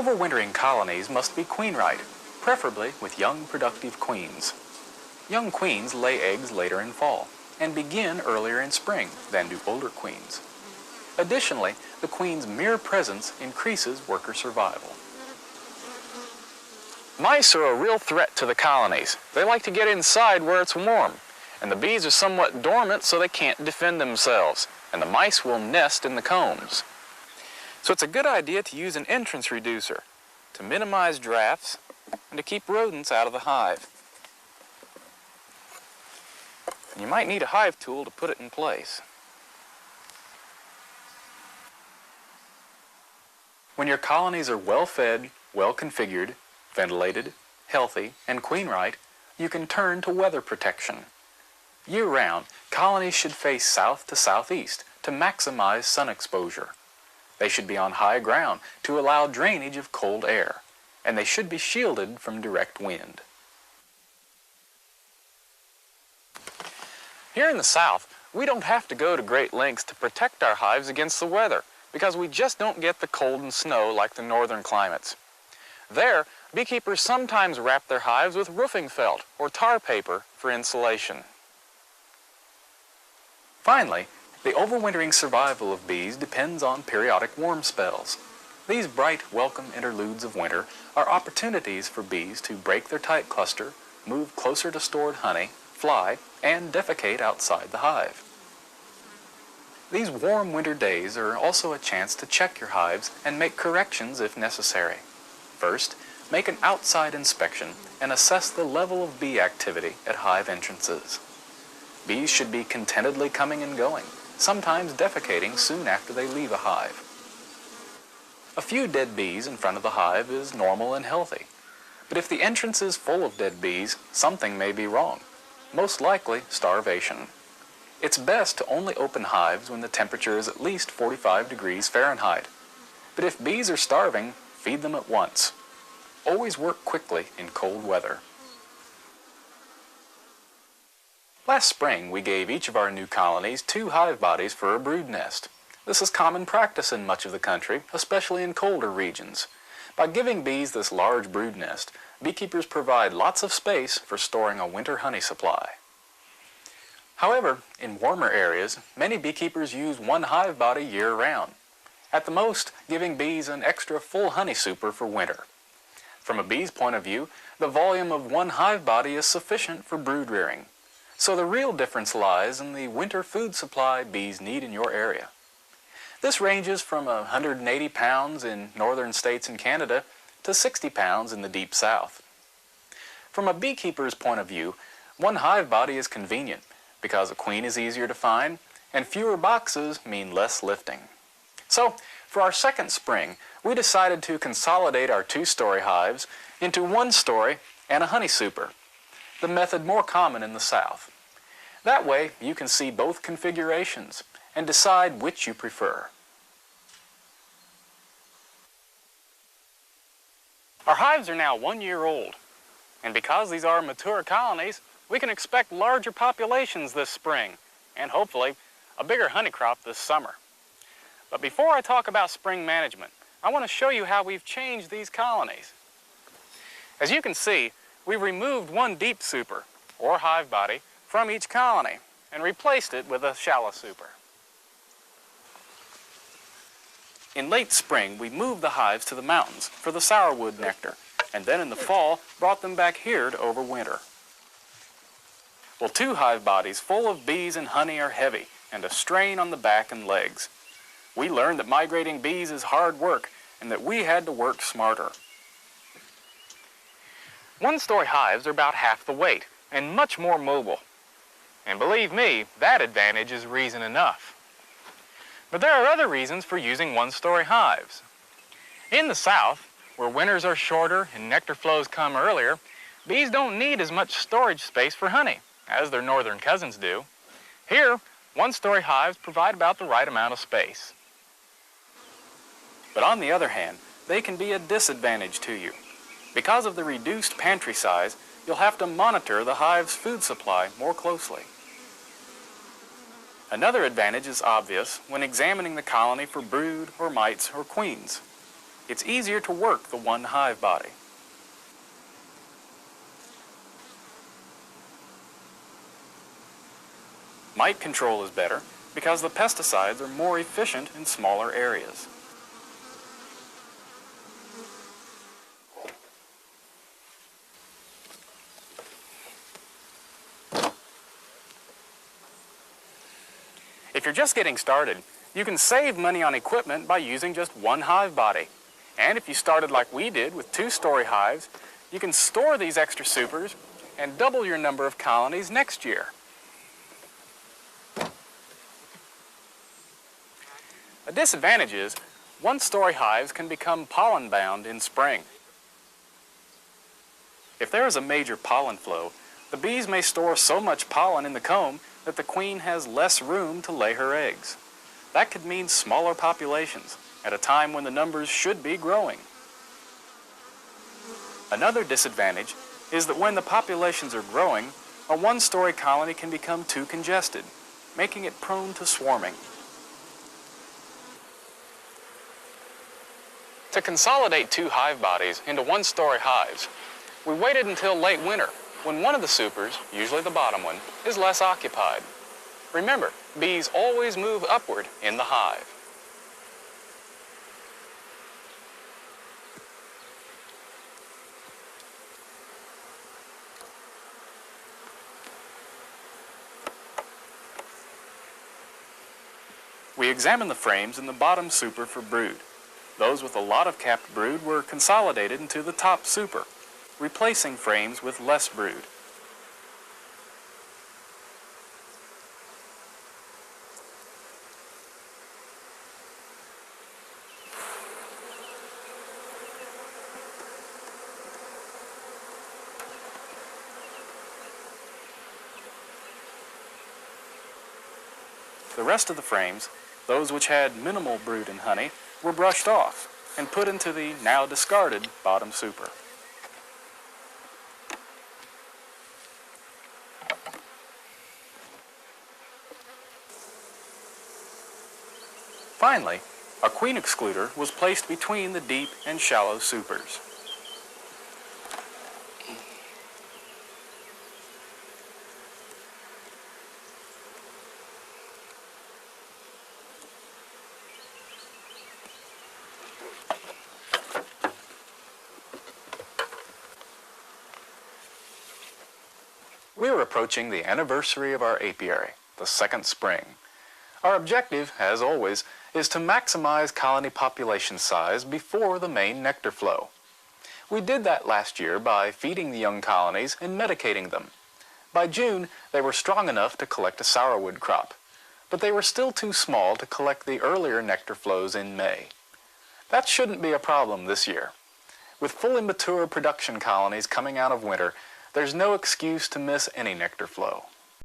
Overwintering colonies must be queen-right, preferably with young productive queens. Young queens lay eggs later in fall and begin earlier in spring than do older queens. Additionally, the queen's mere presence increases worker survival. Mice are a real threat to the colonies. They like to get inside where it's warm, and the bees are somewhat dormant so they can't defend themselves, and the mice will nest in the combs. So it's a good idea to use an entrance reducer to minimize drafts and to keep rodents out of the hive. And you might need a hive tool to put it in place. When your colonies are well-fed, well-configured, ventilated, healthy, and queen-right, you can turn to weather protection. Year-round, colonies should face south to southeast to maximize sun exposure. They should be on high ground to allow drainage of cold air, and they should be shielded from direct wind. Here in the South, we don't have to go to great lengths to protect our hives against the weather, because we just don't get the cold and snow like the northern climates. There, beekeepers sometimes wrap their hives with roofing felt or tar paper for insulation. Finally, the overwintering survival of bees depends on periodic warm spells. These bright, welcome interludes of winter are opportunities for bees to break their tight cluster, move closer to stored honey, fly, and defecate outside the hive. These warm winter days are also a chance to check your hives and make corrections if necessary. First, make an outside inspection and assess the level of bee activity at hive entrances. Bees should be contentedly coming and going, sometimes defecating soon after they leave a hive. A few dead bees in front of the hive is normal and healthy, but if the entrance is full of dead bees, something may be wrong, most likely starvation. It's best to only open hives when the temperature is at least 45 degrees Fahrenheit. But if bees are starving, feed them at once. Always work quickly in cold weather. Last spring, we gave each of our new colonies 2 hive bodies for a brood nest. This is common practice in much of the country, especially in colder regions. By giving bees this large brood nest, beekeepers provide lots of space for storing a winter honey supply. However, in warmer areas, many beekeepers use 1 hive body year-round, at the most giving bees an extra full honey super for winter. From a bee's point of view, the volume of 1 hive body is sufficient for brood rearing. So the real difference lies in the winter food supply bees need in your area. This ranges from 180 pounds in northern states and Canada to 60 pounds in the deep south. From a beekeeper's point of view, 1 hive body is convenient because a queen is easier to find and fewer boxes mean less lifting. So, for our second spring, we decided to consolidate our 2-story hives into 1 story and a honey super, the method more common in the South. That way, you can see both configurations and decide which you prefer. Our hives are now 1 year old, and because these are mature colonies, we can expect larger populations this spring, and hopefully a bigger honey crop this summer. But before I talk about spring management, I want to show you how we've changed these colonies. As you can see, we've removed 1 deep super, or hive body, from each colony and replaced it with a shallow super. In late spring, we moved the hives to the mountains for the sourwood nectar, and then in the fall, brought them back here to overwinter. Well, 2 hive bodies full of bees and honey are heavy and a strain on the back and legs. We learned that migrating bees is hard work and that we had to work smarter. 1-story hives are about half the weight and much more mobile. And believe me, that advantage is reason enough. But there are other reasons for using 1-story hives. In the South, where winters are shorter and nectar flows come earlier, bees don't need as much storage space for honey as their northern cousins do. Here, 1-story hives provide about the right amount of space. But on the other hand, they can be a disadvantage to you. Because of the reduced pantry size, you'll have to monitor the hive's food supply more closely. Another advantage is obvious when examining the colony for brood or mites or queens. It's easier to work the one hive body. Mite control is better because the pesticides are more efficient in smaller areas. If you're just getting started, you can save money on equipment by using just one hive body. And if you started like we did with 2-story hives, you can store these extra supers and double your number of colonies next year. A disadvantage is 1-story hives can become pollen-bound in spring. If there is a major pollen flow, the bees may store so much pollen in the comb that the queen has less room to lay her eggs. That could mean smaller populations at a time when the numbers should be growing. Another disadvantage is that when the populations are growing, a 1-story colony can become too congested, making it prone to swarming. To consolidate 2 hive bodies into 1-story hives, we waited until late winter, when one of the supers, usually the bottom one, is less occupied. Remember, bees always move upward in the hive. We examined the frames in the bottom super for brood. Those with a lot of capped brood were consolidated into the top super, replacing frames with less brood. The rest of the frames, those which had minimal brood and honey, were brushed off and put into the now discarded bottom super. Finally, a queen excluder was placed between the deep and shallow supers. We are approaching the anniversary of our apiary, the second spring. Our objective, as always, is to maximize colony population size before the main nectar flow. We did that last year by feeding the young colonies and medicating them. By June, they were strong enough to collect a sourwood crop, but they were still too small to collect the earlier nectar flows in May. That shouldn't be a problem this year. With fully mature production colonies coming out of winter, there's no excuse to miss any nectar flow.